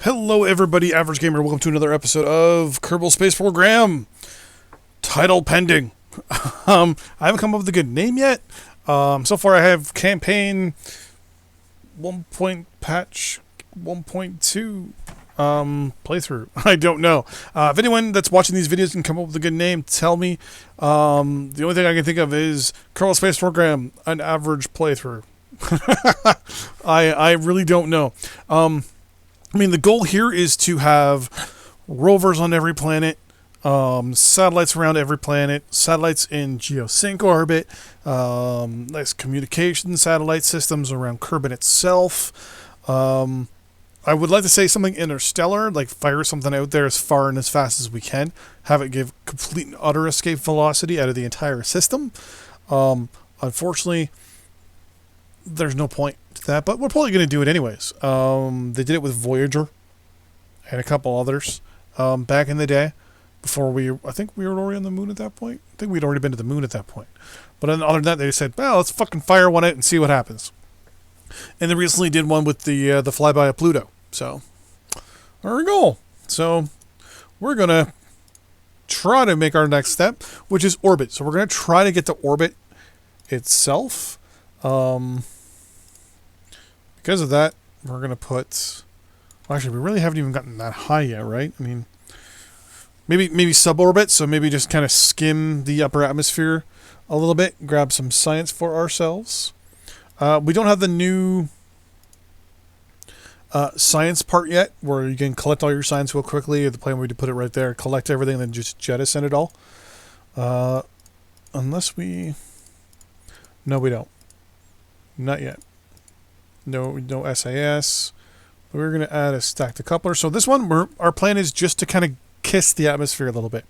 Hello everybody, Average Gamer, welcome to another episode of Kerbal Space Program. Title pending. I haven't come up with a good name yet. So far I have campaign 1.2 playthrough. I don't know. If anyone that's watching these videos can come up with a good name, tell me. The only thing I can think of is Kerbal Space Program, an average playthrough. I really don't know. I mean, the goal here is to have rovers on every planet, satellites around every planet, satellites in geosync orbit, nice communication satellite systems around Kerbin itself. I would like to say something interstellar, like fire something out there as far and as fast as we can, have it give complete and utter escape velocity out of the entire system. Unfortunately, there's no point to that, but we're probably going to do it anyways. They did it with Voyager and a couple others back in the day. Before I think we were already on the moon at that point. I think we'd already been to the moon at that point. But then other than that, they said, well, let's fucking fire one out and see what happens. And they recently did one with the flyby of Pluto. So, there we go. So, we're going to try to make our next step, which is orbit. So, we're going to try to get to orbit itself. Because of that, we're going to put... Well, actually, we really haven't even gotten that high yet, right? I mean, maybe suborbit, so maybe just kind of skim the upper atmosphere a little bit, grab some science for ourselves. We don't have the new science part yet, where you can collect all your science real quickly. The plan would be to put it right there, collect everything, and then just jettison it all. Unless we... No, we don't. Not yet. No SAS. We're going to add a stacked coupler. So this one, our plan is just to kind of kiss the atmosphere a little bit.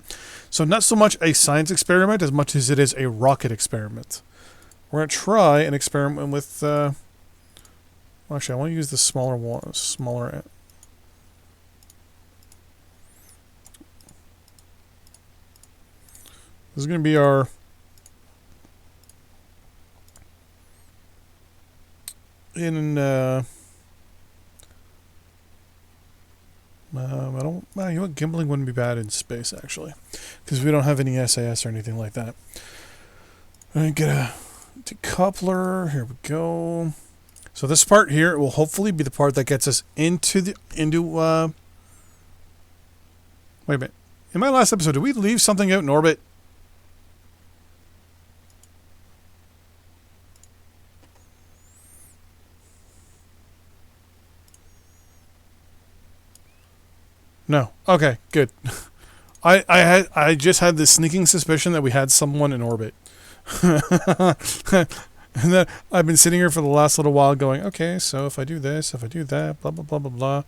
So not so much a science experiment as much as it is a rocket experiment. We're going to try an experiment with... well, actually, I want to use the smaller one. Smaller... This is going to be our... I don't... Well, you know what? Gimbling wouldn't be bad in space, actually. Because we don't have any SAS or anything like that. I get a decoupler. Here we go. So this part here will hopefully be the part that gets us into the... Wait a minute. In my last episode, did we leave something out in orbit? No. Okay, good. I just had this sneaking suspicion that we had someone in orbit. And then I've been sitting here for the last little while going, okay, so if I do this, if I do that, blah blah blah blah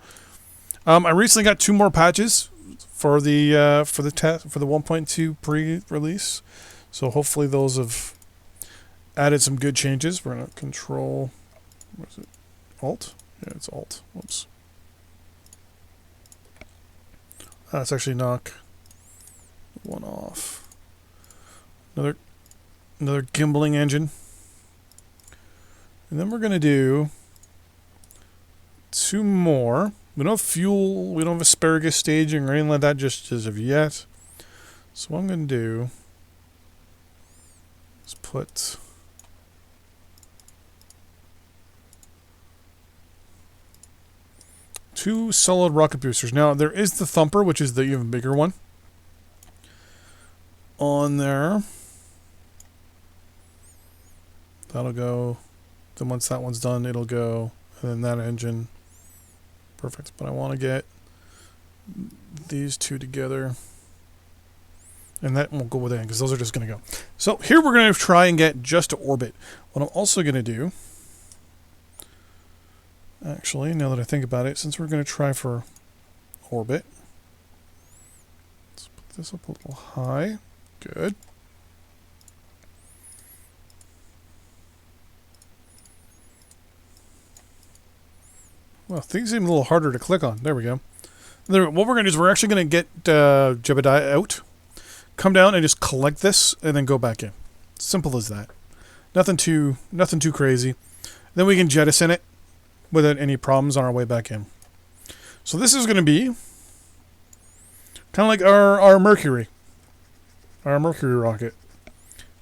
blah. I recently got 2 more patches for the 1.2 pre-release. So hopefully those have added some good changes. We're gonna control, what is it? Alt? Yeah, it's Alt. Whoops. Let's actually knock one off. Another gimbling engine. And then we're going to do 2 more. We don't have fuel, we don't have asparagus staging or anything like that just as of yet. So what I'm going to do is put... two solid rocket boosters. Now, there is the Thumper, which is the even bigger one. On there. That'll go. Then once that one's done, it'll go. And then that engine. Perfect. But I want to get these 2 together. And that won't go with that because those are just going to go. So here we're going to try and get just to orbit. What I'm also going to do... Actually, now that I think about it, since we're going to try for orbit, let's put this up a little high. Good. Well, things seem a little harder to click on. There we go. What we're going to do is we're actually going to get Jebediah out, come down and just collect this, and then go back in. Simple as that. Nothing too crazy. Then we can jettison it without any problems on our way back in. So this is going to be kind of like our Mercury. Our Mercury rocket.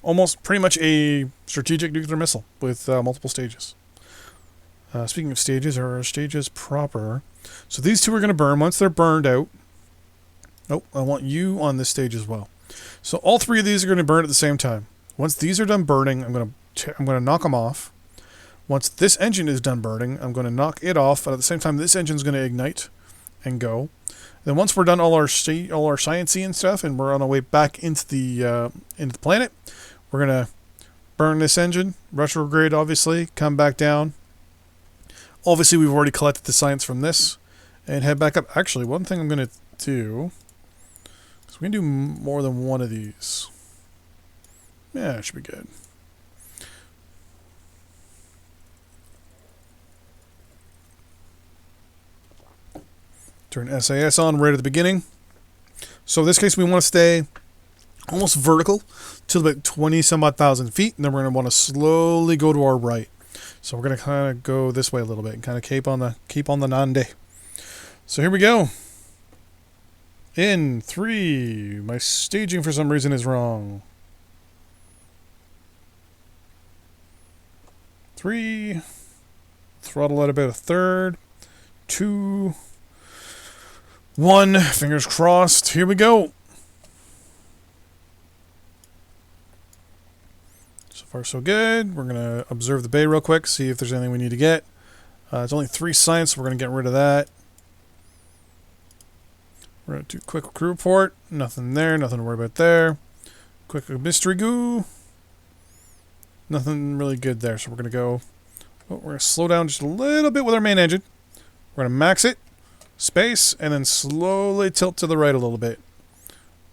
Almost pretty much a strategic nuclear missile with multiple stages. Speaking of stages, our stages proper. So these two are going to burn. Once they're burned out... Oh, I want you on this stage as well. So all three of these are going to burn at the same time. Once these are done burning, I'm going to knock them off. Once this engine is done burning, I'm going to knock it off. But at the same time, this engine is going to ignite and go. Then once we're done all our sciencey and stuff, and we're on our way back into the planet, we're going to burn this engine, retrograde obviously, come back down. Obviously, we've already collected the science from this, and head back up. Actually, one thing I'm going to do is we're going to do more than one of these. Yeah, it should be good. Turn SAS on right at the beginning. So in this case, we want to stay almost vertical to about 20 some odd thousand feet, and then we're going to want to slowly go to our right. So we're going to kind of go this way a little bit and kind of keep on the Nande. So here we go. In 3. My staging for some reason is wrong. 3. Throttle at about a third. 2. 1. Fingers crossed. Here we go. So far so good. We're going to observe the bay real quick, see if there's anything we need to get. It's only 3 science, so we're going to get rid of that. We're going to do quick crew report. Nothing there, nothing to worry about there. Quick mystery goo. Nothing really good there, so we're going to go... Oh, we're going to slow down just a little bit with our main engine. We're going to max it. Space, and then slowly tilt to the right a little bit.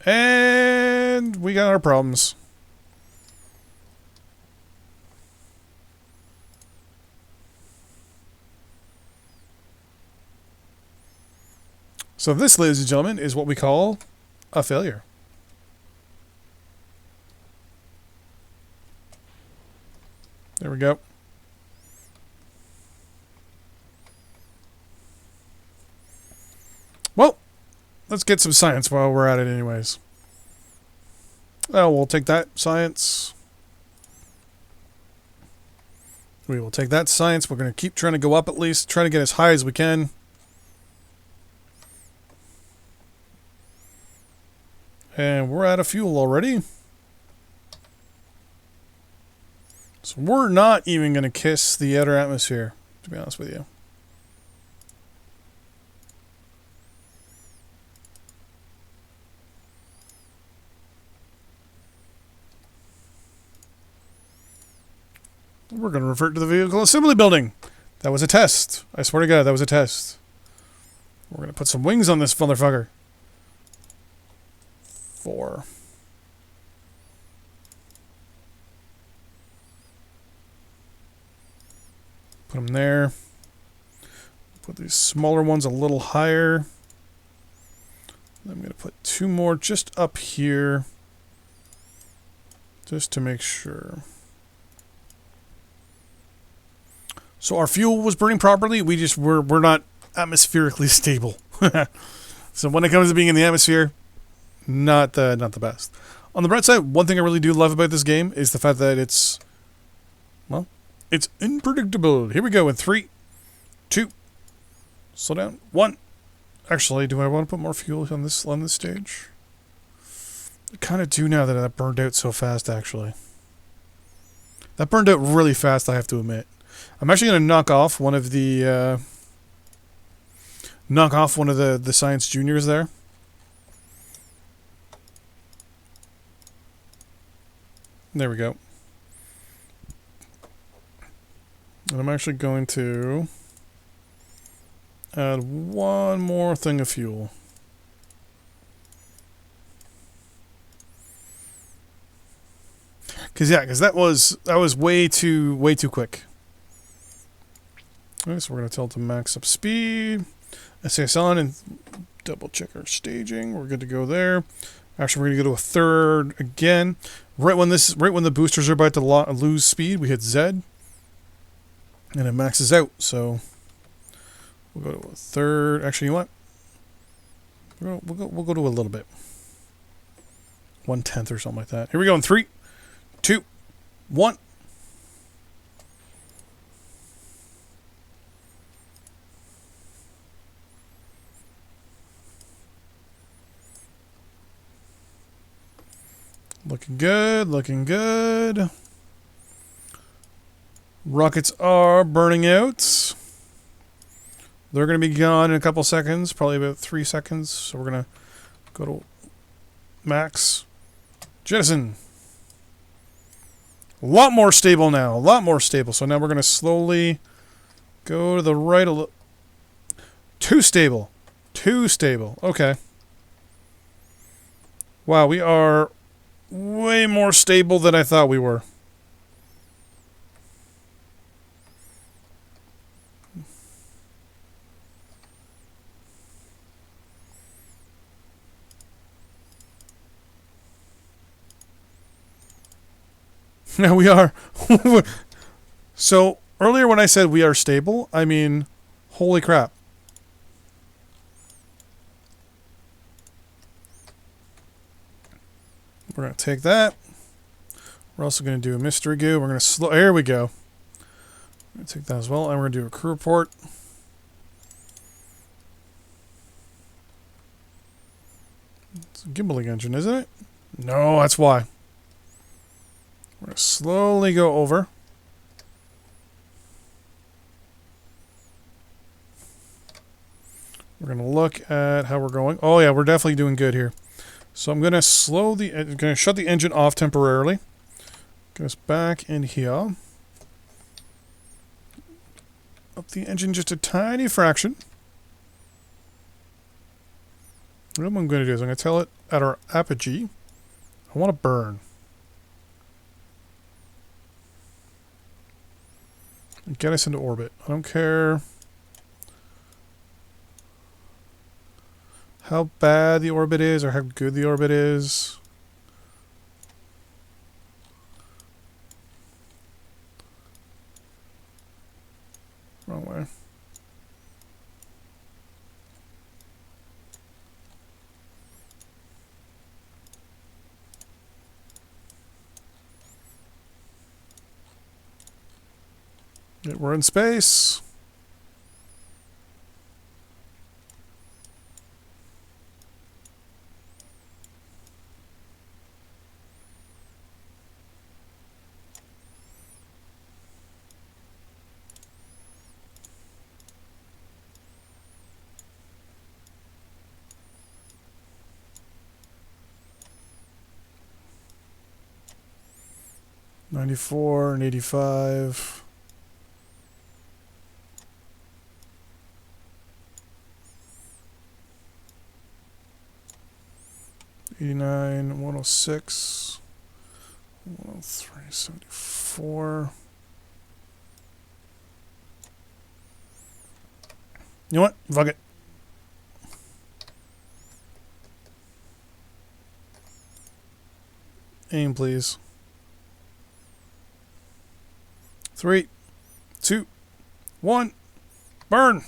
And we got our problems. So this, ladies and gentlemen, is what we call a failure. There we go. Well, let's get some science while we're at it anyways. Oh, we'll take that science. We will take that science. We're going to keep trying to go up at least. Try to get as high as we can. And we're out of fuel already. So we're not even going to kiss the outer atmosphere, to be honest with you. We're going to revert to the vehicle assembly building. That was a test. I swear to God, that was a test. We're going to put some wings on this motherfucker. 4. Put them there. Put these smaller ones a little higher. I'm going to put 2 more just up here. Just to make sure. So our fuel was burning properly. We're not atmospherically stable. So when it comes to being in the atmosphere, not the best. On the bright side, one thing I really do love about this game is the fact that it's unpredictable. Here we go in 3, 2, slow down, 1. Actually, do I want to put more fuel on this stage? I kind of do now that that burned out so fast. Actually, that burned out really fast. I have to admit. I'm actually going to knock off one of the Science Juniors there. There we go. And I'm actually going to add one more thing of fuel. Because that was way too quick. Okay, so we're going to tell it to max up speed. SAS on and double check our staging. We're good to go there. Actually, we're going to go to a third again. Right when the boosters are about to lose speed, we hit Z. And it maxes out. So We'll go to a third. Actually, you know what? We'll go to a little bit. 1/10 or something like that. Here we go in 3, 2, 1. Looking good, looking good. Rockets are burning out. They're going to be gone in a couple seconds, probably about 3 seconds. So we're going to go to max. Jettison. A lot more stable now, a lot more stable. So now we're going to slowly go to the right a little. Too stable. Too stable. Okay. Wow, we are way more stable than I thought we were. Now we are. So, earlier when I said we are stable, I mean, holy crap. We're going to take that. We're also going to do a mystery goo. We're going to slow. There we go. I'm going to take that as well. And we're going to do a crew report. It's a gimbaling engine, isn't it? No, that's why. We're going to slowly go over. We're going to look at how we're going. Oh, yeah, we're definitely doing good here. So I'm going to shut the engine off temporarily. Get us back in here. Up the engine just a tiny fraction. What I'm going to do is I'm going to tell it at our apogee, I want to burn. And get us into orbit. I don't care how bad the orbit is or how good the orbit is. Wrong way. Yeah, we're in space. '94 and '85. '89, 106, 103, 74. You know what? Fuck it. Aim, please. 3, 2, 1, burn!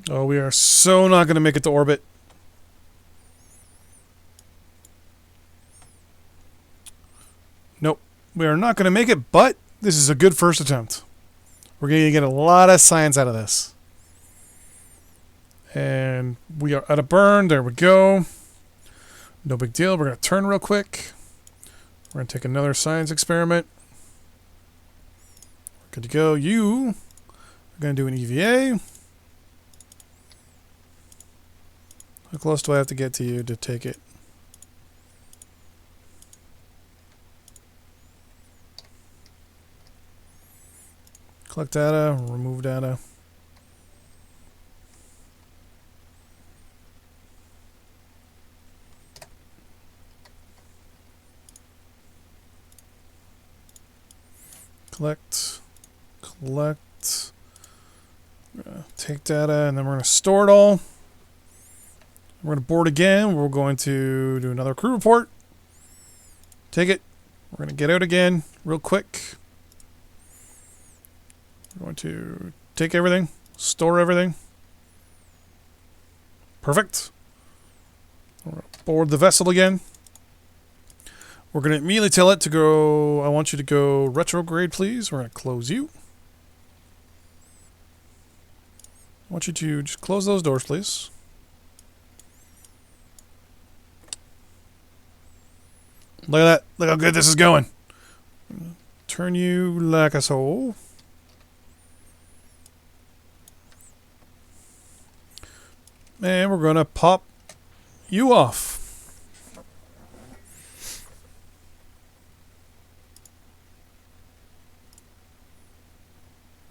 Oh, we are so not going to make it to orbit. Nope. We are not going to make it, but this is a good first attempt. We're going to get a lot of science out of this. And we are at a burn. There we go. No big deal. We're going to turn real quick. We're going to take another science experiment. Good to go. You are going to do an EVA. How close do I have to get to you to take it? Collect data, remove data. Collect. Take data, and then we're going to store it all. We're going to board again. We're going to do another crew report. Take it. We're going to get out again real quick. We're going to take everything, store everything. Perfect. We're going to board the vessel again. We're going to immediately tell it to go, I want you to go retrograde, please. We're going to close you. I want you to just close those doors, please. Look at that. Look how good this is going. Turn you like a soul. And we're going to pop you off.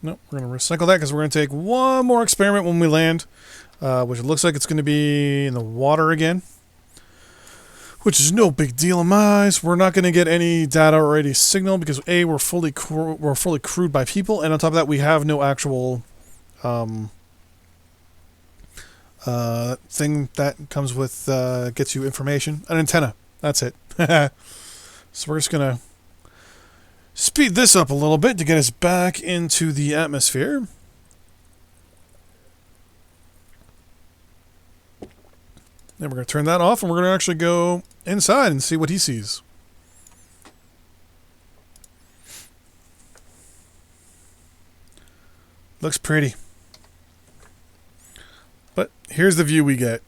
Nope, we're going to recycle that because we're going to take one more experiment when we land, which looks like it's going to be in the water again. Which is no big deal in my eyes. We're not going to get any data or any signal because A, we're fully crewed by people, and on top of that, we have no actual thing that comes with gets you information. An antenna. That's it. So we're just going to speed this up a little bit to get us back into the atmosphere. Then we're going to turn that off, and we're going to actually go inside and see what he sees. Looks pretty. But here's the view we get.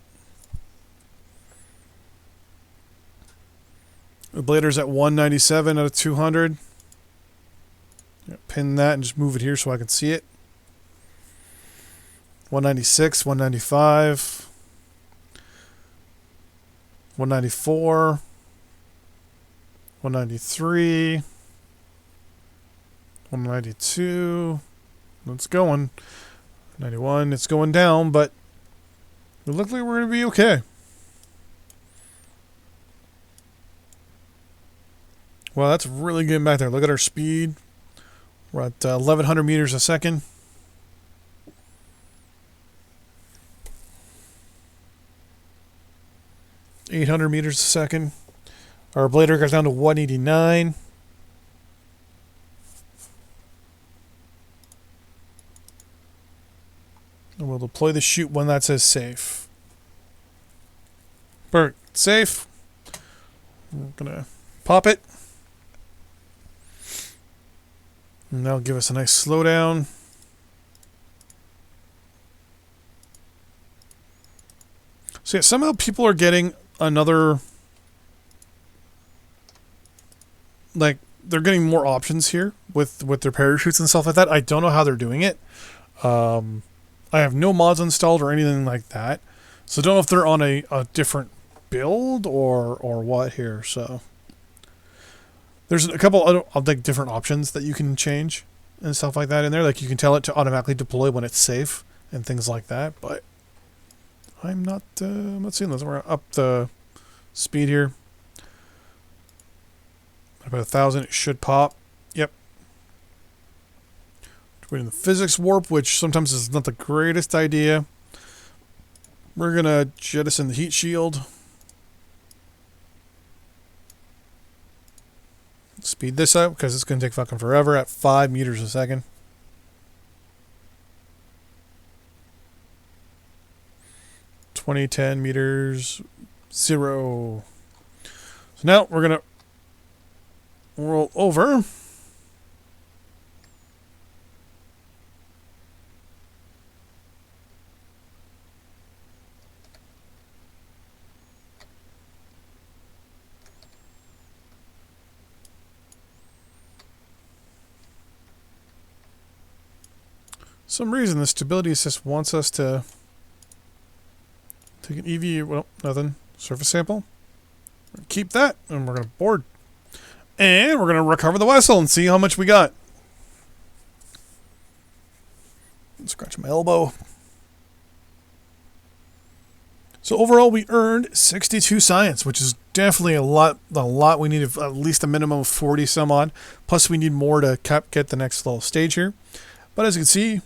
The blader's at 197 out of 200. Pin that and just move it here so I can see it. 196, 195. 194, 193, 192, it's going, 91, it's going down, but it looks like we're going to be okay. Well, that's really getting back there. Look at our speed. We're at 1,100 meters a second. .800 meters a second. Our blader goes down to 189. And we'll deploy the chute when that says safe. Perfect. Safe. We're gonna pop it. And that'll give us a nice slowdown. So yeah, somehow people are getting another, like, they're getting more options here with their parachutes and stuff like that. I don't know how they're doing it. I have no mods installed or anything like that, so don't know if they're on a different build or what here. So there's a couple of like different options that you can change and stuff like that in there. Like you can tell it to automatically deploy when it's safe and things like that, but I'm not seeing those. We're up the speed here. About 1,000, it should pop. Yep. We're in the physics warp, which sometimes is not the greatest idea. We're gonna jettison the heat shield. Speed this up because it's gonna take fucking forever at 5 meters a second. .10 meters, 0. So now we're gonna roll over. For some reason the stability assist wants us to take an EV, well, nothing. Surface sample. Keep that, and we're going to board. And we're going to recover the vessel and see how much we got. Scratch my elbow. So overall, we earned 62 science, which is definitely a lot. We need at least a minimum of 40 some odd. Plus, we need more to get the next little stage here. But as you can see,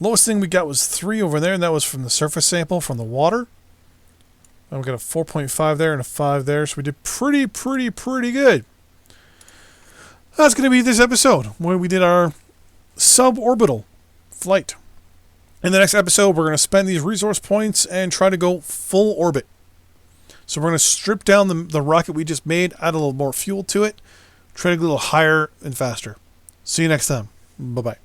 lowest thing we got was 3 over there, and that was from the surface sample from the water. We got a 4.5 there and a 5 there, so we did pretty good. That's going to be this episode, where we did our suborbital flight. In the next episode, we're going to spend these resource points and try to go full orbit. So we're going to strip down the rocket we just made, add a little more fuel to it, try to go a little higher and faster. See you next time. Bye-bye.